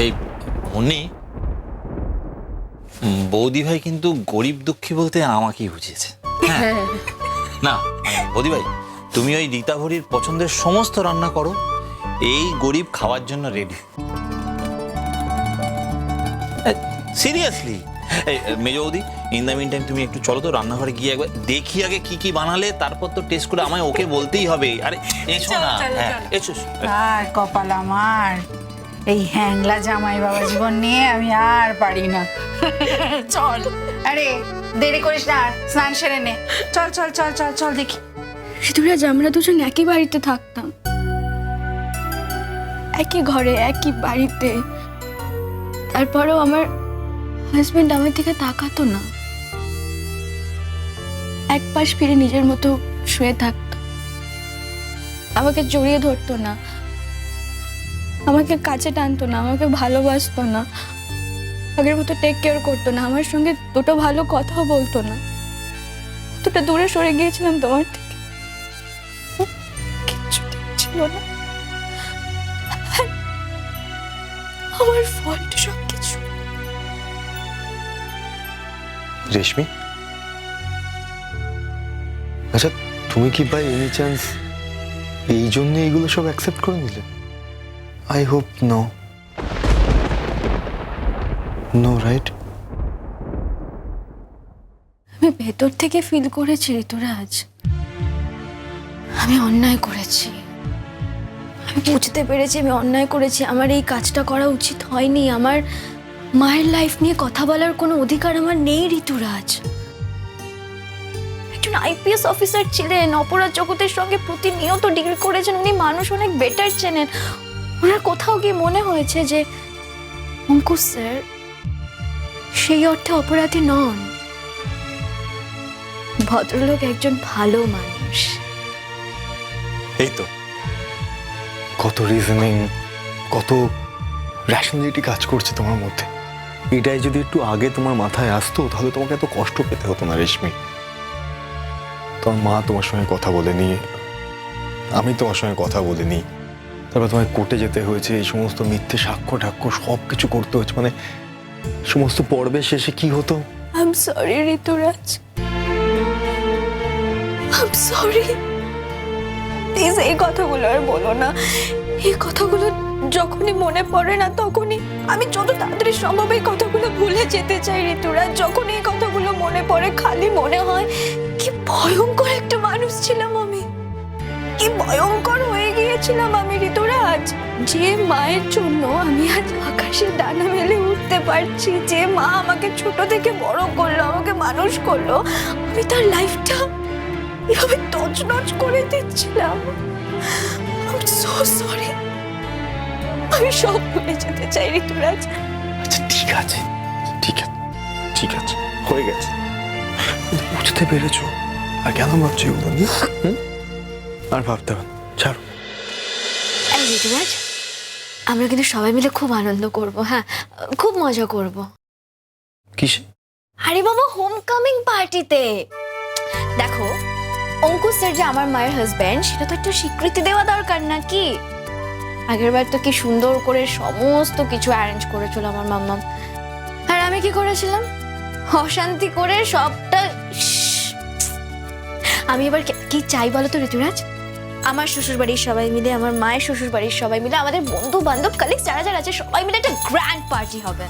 এই উনি বৌদি ভাই কিন্তু গরিব দুঃখী বলতে আমাকেই বুঝিয়েছে। হ্যাঁ না বৌদি ভাই, তুমি ওই রীতা ভরির পছন্দের সমস্ত রান্না করো, এই গরিব খাওয়ার জন্য রেডি। সিরিয়াসলি। এই মেজ বৌদি, ইন দ্য মিন টাইম তুমি একটু চলো তো রান্নাঘরে গিয়ে একবার দেখি আগে কি কি বানালে, তারপর তো টেস্ট করে আমায় ওকে বলতেই হবে। আরে এসো না। হ্যাঁ এসো। আর কপাল আমার, এই হ্যাংলা জামাই বাবা জীবন নিয়ে আমি আর পারি না। চল, আরে দেরি করিস না, আর স্নান সেরে নে। চল চল চল চল চল দেখি। ঋতুরাজ, আমরা দুজন একই বাড়িতে থাকতাম, একই ঘরে একই বাড়িতে, তারপরেও আমার হাজবেন্ড আমার দিকে তাকাতো না, এক পাশ ফিরে নিজের মতো শুয়ে থাকতো, আমাকে জড়িয়ে ধরতো না, আমাকে কাছে টানতো না, আমাকে ভালোবাসতো না, আগের মতো টেক কেয়ার করতো না, আমার সঙ্গে দুটো ভালো কথাও বলতো না। কতটা দূরে সরে গিয়েছিলাম তোমার থেকে, কিচ্ছু ছিল না, আমার ফল্ট সবকিছু। রেশমি, আচ্ছা তুমি কি বাই এনি চান্স এই জন্য এইগুলো সব অ্যাকসেপ্ট করে নিলে? I hope no. No right? আমি ভেতর থেকে ফিল করেছি ঋতুরাজ, আমি অন্যায় করেছি, আমি বুঝতে পেরেছি আমি অন্যায় করেছি, আমার এই কাজটা করা উচিত হয়নি, আমার মায়ের লাইফ নিয়ে কথা বলার কোনো অধিকার আমার নেই ঋতুরাজ। একজন আইপিএস অফিসার ছিলেন, অপরাধ জগতের সঙ্গে প্রতিনিয়ত ডিল করেছেন, উনি মানুষ অনেক বেটার চেনেন। ওনার কোথাও গিয়ে মনে হয়েছে যে অঙ্কুশ স্যার সেই অর্থে অপরাধী নন, ভদ্রলোক একজন ভালো মানুষ। এই তো কত রিজনিং, কত র্যাশনালিটি কাজ করছে তোমার মধ্যে। এটাই যদি একটু আগে তোমার মাথায় আসতো তাহলে তোমাকে এত কষ্ট পেতে হতো না রেশমি। তোমার মা তোমার সঙ্গে কথা বলেনি, আমি তোমার সঙ্গে কথা বলিনি, তারপর তোমায় কোর্টে যেতে হয়েছে, এই সমস্ত মিথ্যে সাক্ষ্য টাক্ষ্য সব কিছু করতে হয়েছে, মানে সমস্ত পর্বের শেষে কি হতো? I am sorry Rituraj, I am sorry. Please এই কথাগুলো আর বলো না, এই কথাগুলো যখনই মনে পড়ে না তখনই আমি যত তাড়াতাড়ি সম্ভব এই কথাগুলো ভুলে যেতে চাই ঋতুরাজ। যখন এই কথাগুলো মনে পড়ে খালি মনে হয় কি ভয়ঙ্কর একটা মানুষ ছিলাম আমি, কি ভয়ঙ্কর হয়ে গিয়েছিলাম আমি ঋতুরাজ। যে মায়ের জন্য আমি আজ আকাশে ডানা মেলে উঠতে পারছি, যে মা আমাকে ছোট থেকে বড় করলো, আমাকে মানুষ করলো, আমি তার লাইফটা এভাবে তছনছ করে দিচ্ছিলাম। I'm so sorry, আমি সব ভুলে যেতে চাই ঋতুরাজ। আচ্ছা ঠিক আছে, ঠিক আছে, ঠিক আছে, হয়ে গেছে, বুঝতে পেরেছো। আর কেন ভাবছো এগুলো নিয়ে? আর ভাবতে হবে না, ছাড়ো। এই ঋতুরাজ, আমরা কিন্তু সবাই মিলে খুব আনন্দ করব, হ্যাঁ খুব মজা করব। কিসে? আরে বাবা, হোম কামিং পার্টিতে। দেখো, অঙ্কুশ স্যার যে আমার মায়ের হাজবেন্ড, সেটা তো একটা স্বীকৃতি দেওয়া দরকার নাকি? আগেরবার তো কি সুন্দর করে সমস্ত কিছু অ্যারেঞ্জ করেছিল আমার মাম্মা, আর আমি কি করেছিলাম? অশান্তি করে সবটা। আমি এবার কি চাই বলো তো ঋতুরাজ? আমার শ্বশুর বাড়ির সবাই মিলে, আমার মায়ের শ্বশুর বাড়ির সবাই মিলে, আমাদের বন্ধু বান্ধব কালিগ যারা যারা আছে সবাই মিলে একটা গ্র্যান্ড পার্টি হবে।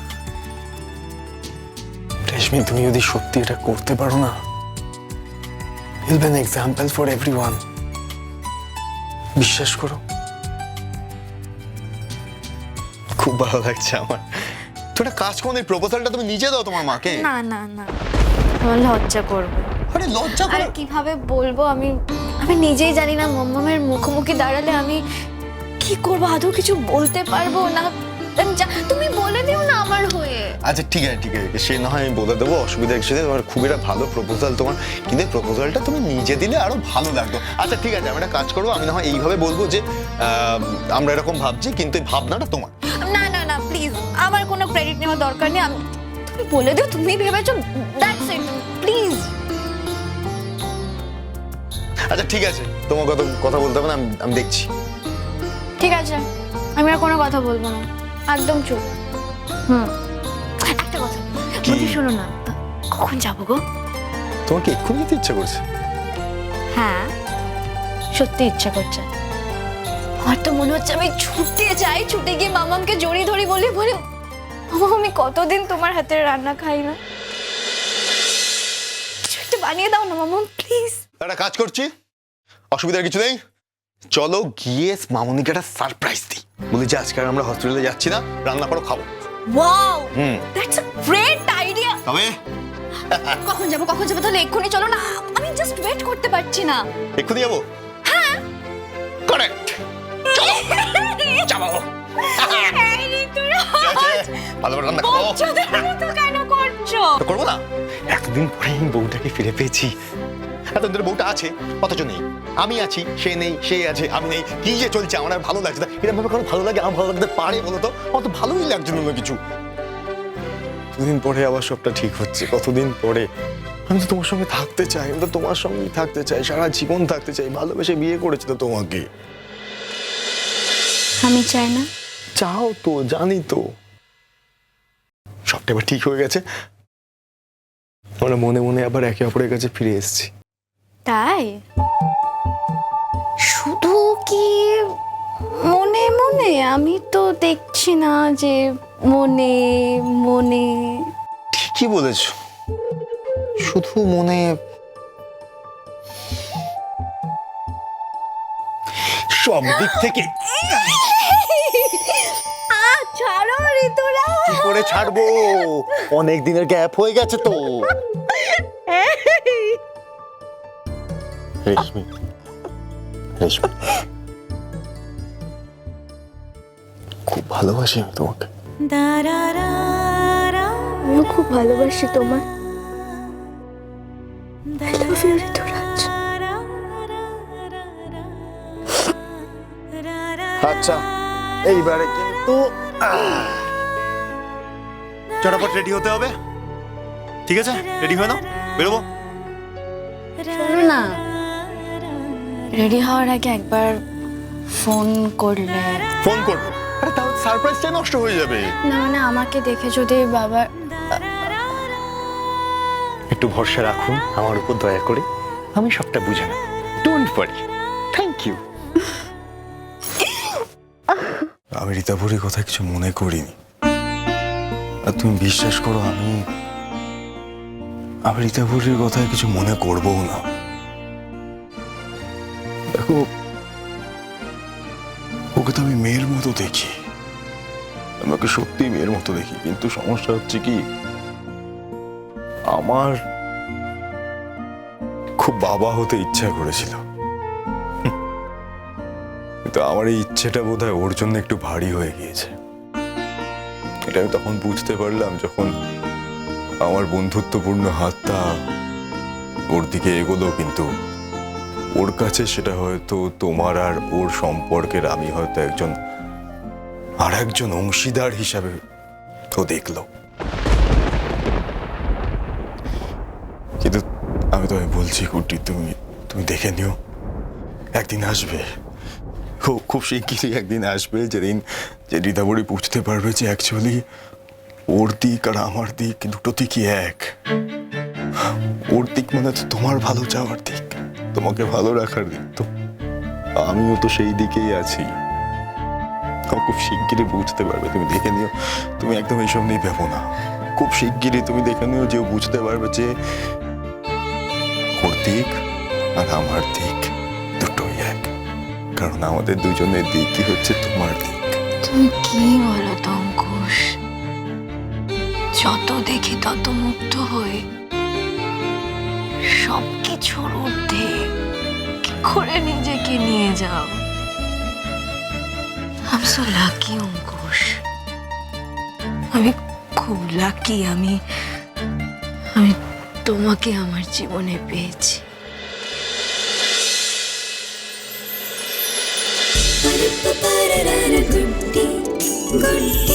রেশমি, তুমি যদি সত্যি এটা করতে পারো না, you'll be an example for everyone. বিশ্বাস করো, খুব ভালো লাগছে আমার। তো একটা কাজ করো, এই প্রপোজালটা তুমি নিজে দাও তোমার মাকে। না না না, আমার লজ্জা করবে। আরে লজ্জা আর করে কিভাবে বলবো? আমি নিজেই জানি না মাম্মামের মুখোমুখি দাঁড়ালে আমি কি করবো, আদৌ কিছু বলতে পারবো না। তুমি বলে দিও না আমার হয়ে। আচ্ছা ঠিক আছে, ঠিক আছে, সে না হয় আমি বলে দেবো, অসুবিধা কিছু নেই। তোমার খুব একটা ভালো প্রপোজাল তোমার, কিন্তু প্রপোজালটা তুমি নিজে দিলে আরো ভালো লাগতো। আচ্ছা ঠিক আছে, আমি একটা কাজ করবো, আমি না হয় এইভাবে বলবো যে আমরা এরকম ভাবছি, কিন্তু এই ভাবনাটা তোমার। না না না, প্লিজ, আমার কোনো ক্রেডিট নেওয়ার দরকার নেই। তুমি বলে দিও, তুমি ভেবেছো, দ্যাটস ইট, প্লিজ। আচ্ছা ঠিক আছে, তোমার কথা বলতে হবে না, আমি দেখছি। ঠিক আছে, আমি আর কোনো কথা বলবো না। একদম চুপ। একটা কথা কি? বলছি, শোনো না, কখন যাবো গো? তোমার কি এক্ষুনি যেতে ইচ্ছা করছে? হ্যাঁ, সত্যি ইচ্ছা করছে। আমার তো মনে হচ্ছে আমি ছুটে যাই, ছুটে গিয়ে মামামকে জড়িয়ে ধরি, বলি মামা আমি কতদিন তোমার হাতের রান্না খাই না, কিছু একটা বানিয়ে দাও না মামাম প্লিজ। একটা কাজ করছি, অসুবিধার কিছু নেই। চলো গিয়ে মামনিকে একটা সারপ্রাইজ দিই, বলি যে আজকে আর আমরা হসপিটালে যাচ্ছি না, রান্না করো খাবো। Wow, that's a great idea. তবে কখন যাবো তাহলে? এক্ষুনি চলো না, আমি জাস্ট ওয়েট করতে পারছি না। এক্ষুনি যাবো? হ্যাঁ কারেক্ট, চলো যাবো। এই ঋতুরাজ, ভালো করে রান্না করো। বাচ্চাদের মতো কেন করছো? তো করবো না, এতদিন পরে এই বউটাকে ফিরে পেয়েছি। এতদিন ধরে বউটা আছে অথচ নেই, আমি আছি সে নেই, সে আছে আমি নেই, কি যে চলছে আমার আর ভালো লাগছে না। এরকম ভাবে কারো ভালো লাগে, আমার ভালো লাগতে পারে বলো তো? আমার তো ভালোই লাগছে না কিছু। দুদিন পরে আবার সবটা ঠিক হচ্ছে, কতদিন পরে। আমি তো তোমার সঙ্গে থাকতে চাই, আমি তো তোমার সঙ্গেই থাকতে চাই, সারা জীবন থাকতে চাই, ভালোবেসে বিয়ে করেছি তো তোমাকে। আমি চাই না। চাও তো, জানি তো। সবটা এবার ঠিক হয়ে গেছে, আমরা মনে মনে আবার একে অপরের কাছে ফিরে এসেছি। তাই শুধু কি মনে মনে? আমি তো দেখছি না যে মনে মনে। ঠিকই বলেছ, শুধু মনে। সব দিক থেকে ছাড়ো ঋতুরা। কি করে ছাড়বো, অনেক দিনের গ্যাপ হয়ে গেছে তো। রেশমি, রেশমি, খুব ভালোবাসি আমি তোমাকে। আমিও খুব ভালোবাসি তোমায়। I love you, ঋতুরাজ। আচ্ছা, এইবারে কিন্তু চটাপট রেডি হতে হবে, ঠিক আছে? রেডি হয়ে নাও, বেরোবো। শোনো না, রেডি হওয়ার আগে একবার ফোন করলে। ফোন করবো? আরে তাহলে সারপ্রাইজটা নষ্ট হয়ে যাবে। না মানে আমাকে দেখে যদি বাবা। একটু ভরসা রাখুন আমার উপর দয়া করে, আমি সবটা বুঝে নেব, ডোন্ট ওয়ারি। Thank you. আমি রীতাভরির কথা কিছু মনে করিনি, আর তুমি বিশ্বাস করো আমি রীতাভরির কথা কিছু মনে করবও না। দেখো, ওকে তো আমি মেয়ের মতো দেখি, আমাকে সত্যি মেয়ের মতো দেখি, কিন্তু সমস্যা হচ্ছে কি আমার খুব বাবা হতে ইচ্ছা করেছিল, কিন্তু আমার এই ইচ্ছেটা বোধহয় ওর জন্য একটু ভারী হয়ে গিয়েছে। এটা আমি তখন বুঝতে পারলাম যখন আমার বন্ধুত্বপূর্ণ হাতটা ওর দিকে এগোলো, কিন্তু ওর কাছে সেটা হয়তো তোমার আর ওর সম্পর্কের আমি হয়তো আর একজন অংশীদার হিসাবে তো দেখলো। কিন্তু আমি বলছি কুটি, তুমি দেখে নিও, একদিন আসবে, খুব শিগগিরই একদিন আসবে যেদিন যে রীতাভরি বুঝতে পারবে যে অ্যাকচুয়ালি ওর দিক আর আমার দিক দুটো দিকই এক। ওর দিক মানে তো তোমার ভালো চাওয়ার দিক, তোমাকে ভালো রাখার দিক, তো আমিও তো সেই দিকেই আছি। খুব শিগগিরই বুঝতে পারবে, তুমি দেখে নিও, তুমি একদম এইসব নিয়ে ভেবো না। খুব শিগগিরই তুমি দেখে নিও যে ও বুঝতে পারবে যে ওর দিক আর আমার দিক দুটোই এক, কারণ আমাদের দুজনের দিকই হচ্ছে তোমার দিক। তুমি কি বলো তো অঙ্কুশ? যত দেখি তত মুগ্ধ হই, সবকিছুর ঊর্ধ্বে কি করে নিজেকে নিয়ে যাও। I'm so lucky অঙ্কুশ, আমি খুব লাকি। আমি তোমাকে আমার জীবনে পেয়েছি। Good day.